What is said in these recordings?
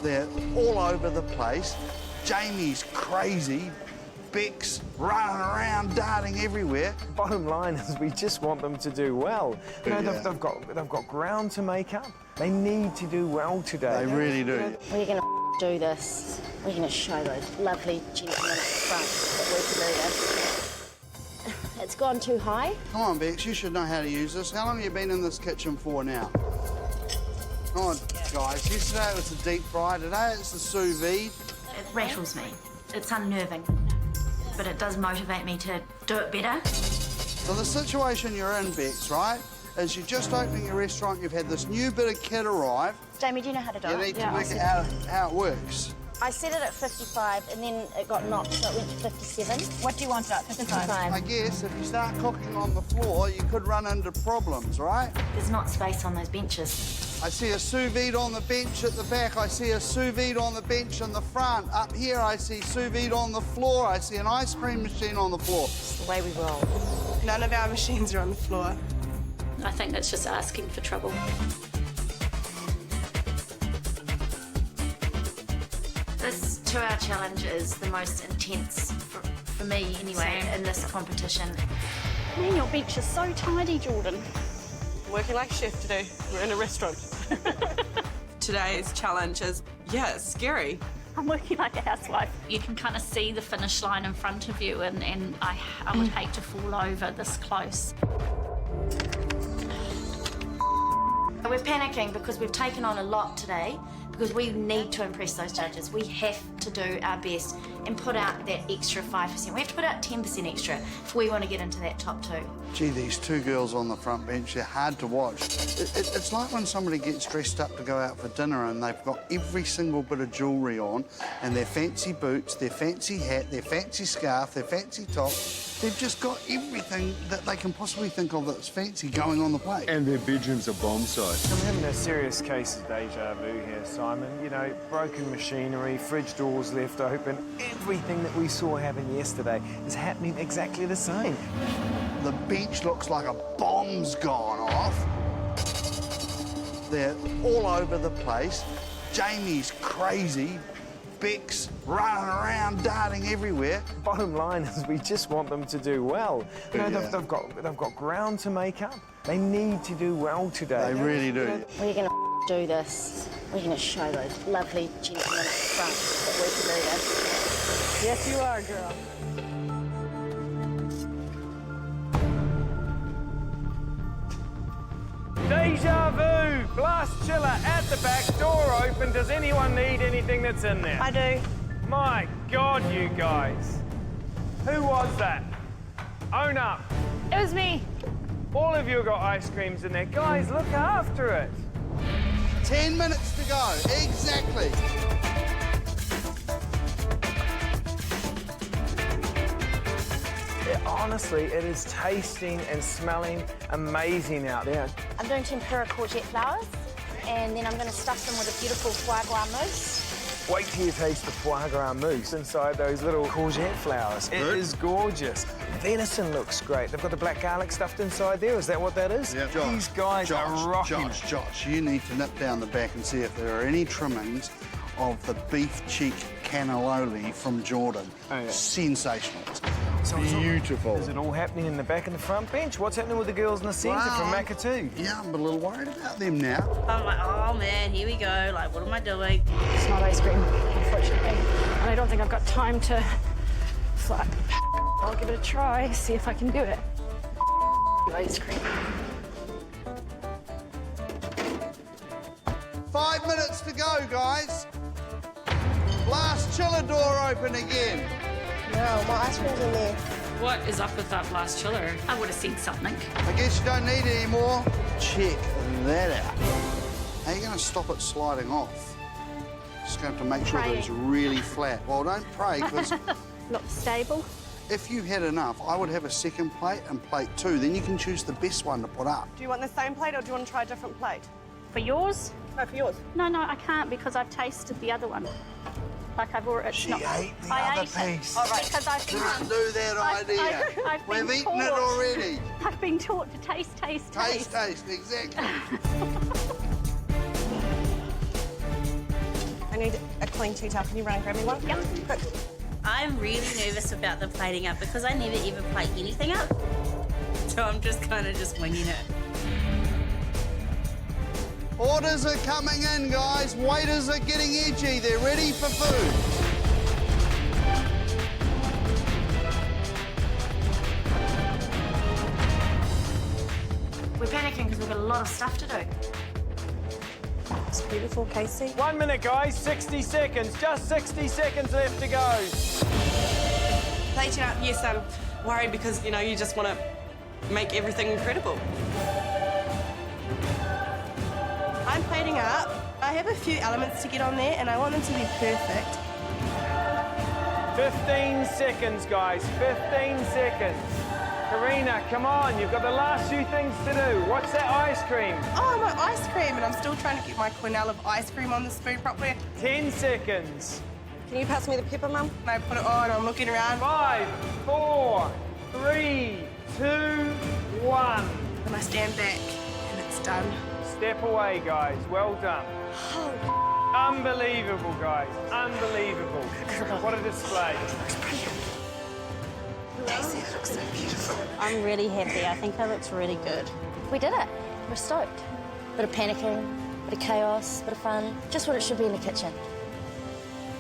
They're all over the place. Jamie's crazy. Beck's running around, darting everywhere. Bottom line is we just want them to do well. You know, they've got ground to make up. They need to do well today. They really do. We're going to do this. We're going to show those lovely gentlemen at the front that we can do this. It's gone too high. Come on, Bex, you should know how to use this. How long have you been in this kitchen for now? Come on, guys. Yesterday it was the deep fry. Today it's the sous vide. It rattles me. It's unnerving. But it does motivate me to do it better. So the situation you're in, Bex, right, is you're just opening your restaurant, you've had this new bit of kit arrive. Jamie, do you know how to do it? You need to work out how it works. I set it at 55 and then it got knocked, so it went to 57. What do you want it at, 55? I guess if you start cooking on the floor, you could run into problems, right? There's not space on those benches. I see a sous vide on the bench at the back. I see a sous vide on the bench in the front. Up here, I see sous vide on the floor. I see an ice cream machine on the floor. It's the way we roll. None of our machines are on the floor. I think that's just asking for trouble. This 2-hour challenge is the most intense, for me anyway, in this competition. Man, your bench is so tidy, Jordan. Working like a chef today. We're in a restaurant. Today's challenge is, yeah, it's scary. I'm working like a housewife. You can kind of see the finish line in front of you, and I would hate to fall over this close. We're panicking because we've taken on a lot today, because we need to impress those judges. We have to do our best and put out that extra 5%. We have to put out 10% extra if we want to get into that top 2. Gee, these two girls on the front bench, they're hard to watch. It's like when somebody gets dressed up to go out for dinner and they've got every single bit of jewellery on and their fancy boots, their fancy hat, their fancy scarf, their fancy top. They've just got everything that they can possibly think of that's fancy going on the plate. And their bedroom's a bomb site. I'm having a serious case of deja vu here, Simon. You know, broken machinery, fridge doors left open. Everything that we saw happen yesterday is happening exactly the same. The bench looks like a bomb's gone off. They're all over the place. Jamie's crazy. Beck's running around, darting everywhere. Bottom line is we just want them to do well. You know, they've got ground to make up. They need to do well today. They really do. We're going to do this. We're going to show those lovely gentlemen at the front that we can do this. Yes, you are, girl. Deja vu! Blast chiller at the back, door open. Does anyone need anything that's in there? I do. My God, you guys. Who was that? Own up. It was me. All of you have got ice creams in there. Guys, look after it. 10 minutes to go, exactly. Honestly, it is tasting and smelling amazing out there. I'm doing tempura courgette flowers, and then I'm going to stuff them with a beautiful foie gras mousse. Wait till you taste the foie gras mousse inside those little courgette flowers. It is gorgeous. Venison looks great. They've got the black garlic stuffed inside there. Is that what that is? Yeah. These guys are rocking. Josh, you need to nip down the back and see if there are any trimmings of the beef cheek cannelloni from Jordan. Oh, yeah. Sensational. So beautiful. Is it all happening in the back and the front bench? What's happening with the girls in the centre from Makatu? Yeah, I'm a little worried about them now. I'm like, oh man, here we go. Like, what am I doing? It's not ice cream, unfortunately. And I don't think I've got time to... So I'll give it a try, see if I can do it. Ice cream. 5 minutes to go, guys. Blast chiller door open again. No, my ice cream's in there. What is up with that blast chiller? I would have seen something. I guess you don't need any more. Check that out. How are you going to stop it sliding off? Just going to have to make sure that it's really flat. Well, don't pray, because Not stable. if you had enough, I would have a second plate and plate 2. Then you can choose the best one to put up. Do you want the same plate or do you want to try a different plate? For yours? No, for yours. No, I can't because I've tasted the other one. Like I've already... She ate the I other ate it. piece. All right, because I've been... Can't do that idea. I've We've been eaten it taught. already. I've been taught to taste. Taste, exactly. And need a clean tea towel. Can you run and grab me one? Yep. Quick. I'm really nervous about the plating up because I never ever plate anything up. So I'm just kind of just winging it. Orders are coming in, guys. Waiters are getting edgy. They're ready for food. We're panicking because we've got a lot of stuff to do. It's beautiful, Casey. 1 minute, guys, 60 seconds. Just 60 seconds left to go. Plating up, yes, I'm worried because, you know, you just want to make everything incredible. I'm plating up. I have a few elements to get on there and I want them to be perfect. 15 seconds, guys, 15 seconds. Karina, come on, you've got the last few things to do. What's that ice cream? Oh, my ice cream, and I'm still trying to get my quenelle of ice cream on the spoon properly. 10 seconds. Can you pass me the pepper, Mum? And I put it on, I'm looking around. 5, 4, 3, 2, 1. And I stand back, and it's done. Step away, guys. Well done. Unbelievable, guys. Unbelievable. What a display. Casey, it looks so beautiful. I'm really happy. I think it looks really good. We did it. We're stoked. Bit of panicking, bit of chaos, bit of fun. Just what it should be in the kitchen.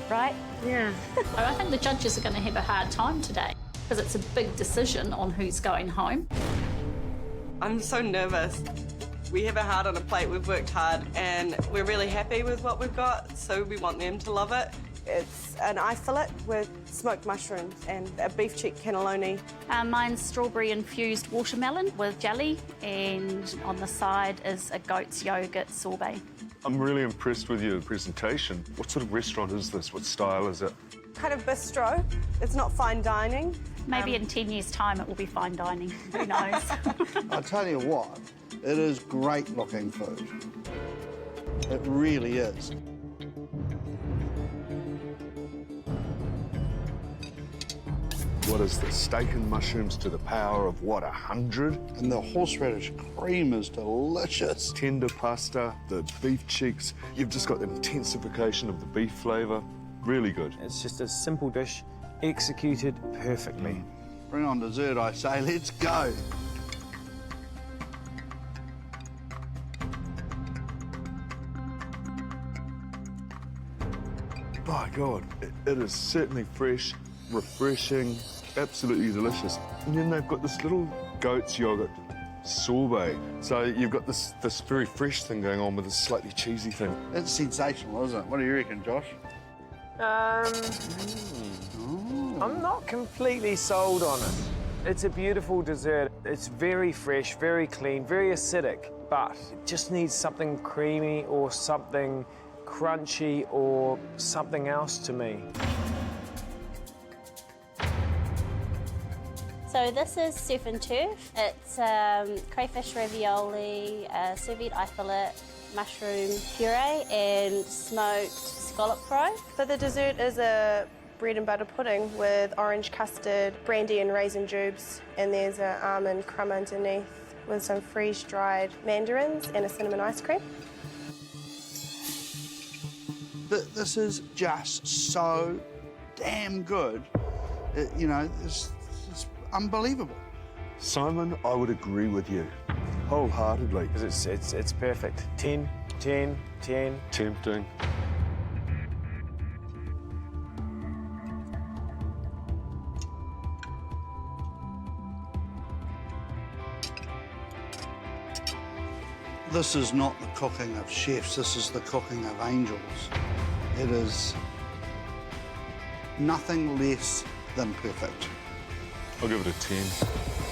Right? Yeah. I think the judges are going to have a hard time today because it's a big decision on who's going home. I'm so nervous. We have our heart on a plate, we've worked hard, and we're really happy with what we've got, so we want them to love it. It's an eye fillet with smoked mushrooms and a beef cheek cannelloni. Mine's strawberry-infused watermelon with jelly, and on the side is a goat's yoghurt sorbet. I'm really impressed with your presentation. What sort of restaurant is this? What style is it? Kind of bistro. It's not fine dining. Maybe in 10 years' time it will be fine dining. Who knows? I'll tell you what, it is great-looking food. It really is. What is this? Steak and mushrooms to the power of, what, 100? And the horseradish cream is delicious. Tender pasta, the beef cheeks. You've just got the intensification of the beef flavour. Really good. It's just a simple dish executed perfectly. Bring on dessert, I say. Let's go. My God, it is certainly fresh, refreshing, absolutely delicious. And then they've got this little goat's yoghurt sorbet. So you've got this very fresh thing going on with this slightly cheesy thing. It's sensational, isn't it? What do you reckon, Josh? I'm not completely sold on it. It's a beautiful dessert. It's very fresh, very clean, very acidic, but it just needs something creamy or something crunchy or something else to me. So this is surf and turf. It's crayfish ravioli, sous vide eye fillet, mushroom puree, and smoked scallop fry. So the dessert is a bread and butter pudding with orange custard, brandy and raisin jubes, and there's an almond crumb underneath with some freeze-dried mandarins and a cinnamon ice cream. This is just so damn good. You know, it's unbelievable. Simon, I would agree with you wholeheartedly. Because it's perfect. 10, 10, 10. Tempting. This is not the cooking of chefs, this is the cooking of angels. It is nothing less than perfect. I'll give it a 10.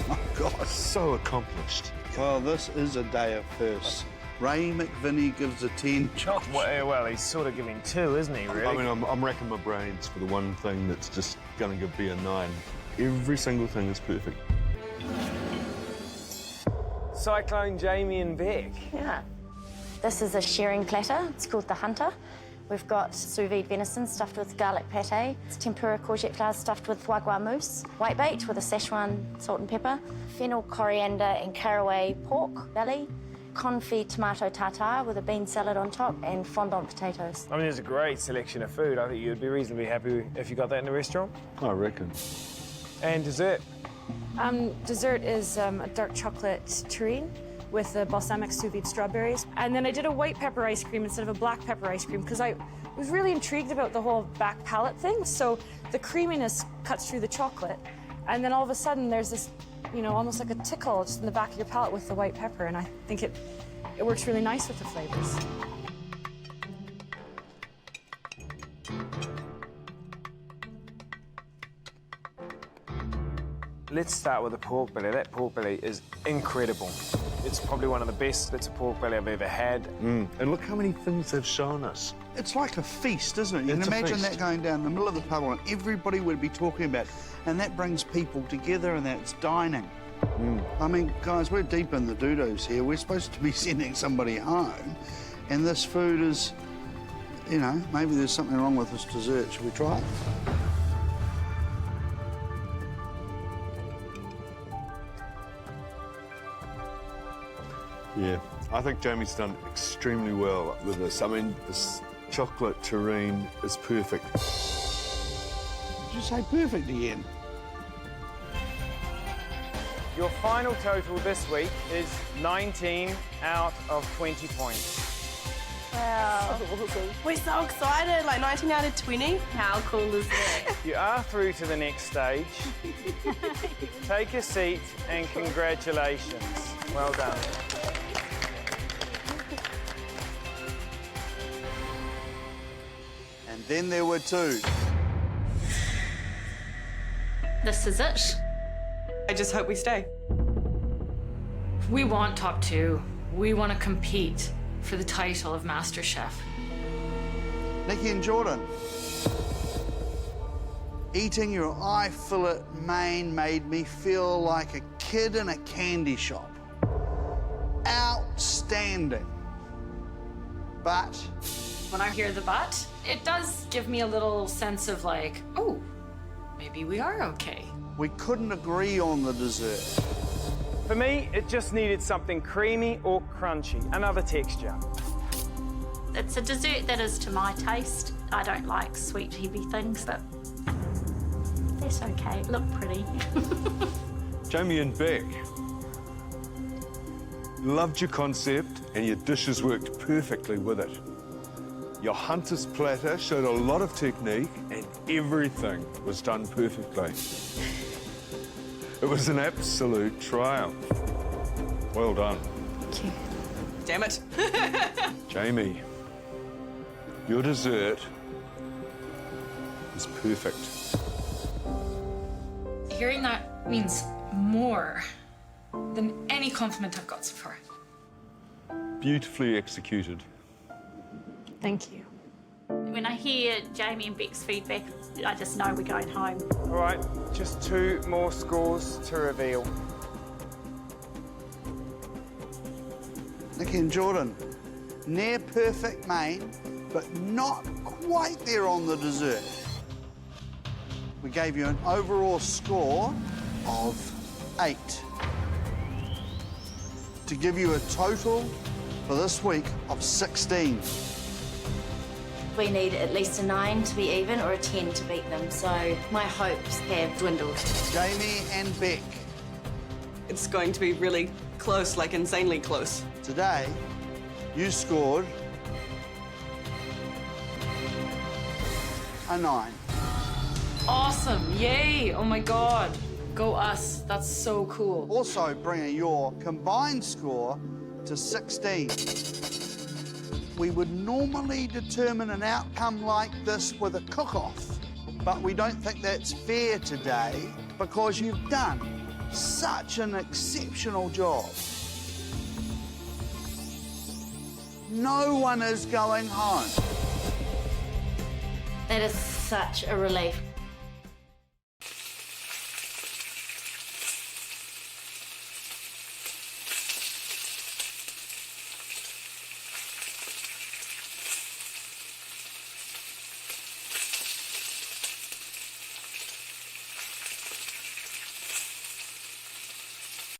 Oh, God. So accomplished. Well, this is a day of firsts. Ray McVinney gives a 10. Josh. Well, he's sort of giving 2, isn't he, really? I mean, I'm racking my brains for the one thing that's just going to be a 9. Every single thing is perfect. Cyclone Jamie and Beck. Yeah. This is a sharing platter. It's called the Hunter. We've got sous vide venison stuffed with garlic pate. It's tempura courgette flowers stuffed with foie gras mousse. Whitebait with a Szechuan salt and pepper. Fennel, coriander and caraway pork belly. confit tomato tartare with a bean salad on top and fondant potatoes. I mean, there's a great selection of food. I think you'd be reasonably happy if you got that in a restaurant. I reckon. And dessert. Dessert is a dark chocolate terrine with the balsamic sous vide strawberries. And then I did a white pepper ice cream instead of a black pepper ice cream because I was really intrigued about the whole back palate thing. So the creaminess cuts through the chocolate. And then all of a sudden there's this, you know, almost like a tickle just in the back of your palate with the white pepper. And I think it works really nice with the flavors. Let's start with the pork belly. That pork belly is incredible. It's probably one of the best bits of pork belly I've ever had. And look how many things they've shown us. It's like a feast, isn't it? You It's can a imagine feast. that going down the middle of the table and everybody would be talking about it. And that brings people together and that's dining. I mean, guys, we're deep in the doo-doos here. We're supposed to be sending somebody home. And this food is, you know, maybe there's something wrong with this dessert. Should we try it? Yeah, I think Jamie's done extremely well with this. I mean, this chocolate terrine is perfect. Did you say perfect again? Your final total this week is 19 out of 20 points. Wow. We're so excited, like 19 out of 20. How cool is that? You are through to the next stage. Take a seat and congratulations. Well done. And then there were two. This is it. I just hope we stay. We want top two. We want to compete for the title of MasterChef. Nikki and Jordan. Eating your eye fillet main made me feel like a kid in a candy shop. Outstanding. But When I hear the but, it does give me a little sense of like, oh, maybe we are okay. we couldn't agree on the dessert. For me, it just needed something creamy or crunchy, another texture. It's a dessert that is to my taste. I don't like sweet, heavy things, but that's okay. Look pretty. Jamie and Beck, loved your concept and your dishes worked perfectly with it. Your hunter's platter showed a lot of technique and everything was done perfectly. It was an absolute triumph. Well done. Thank you. Damn it. Jamie, your dessert is perfect. Hearing that means more than any compliment I've got so far. Beautifully executed. Thank you. When I hear Jamie and Beck's feedback, I just know we're going home. All right, just 2 more scores to reveal. Nikki and Jordan, near perfect main, but not quite there on the dessert. We gave you an overall score of 8. To give you a total for this week of 16. We need at least a 9 to be even or a 10 to beat them, so my hopes have dwindled. Jamie and Beck, It's going to be really close, like insanely close. today you scored a 9. Awesome, yay, oh my God. Go us, that's so cool. Also bringing your combined score to 16. We would normally determine an outcome like this with a cook-off, but we don't think that's fair today because you've done such an exceptional job. No one is going home. That is such a relief.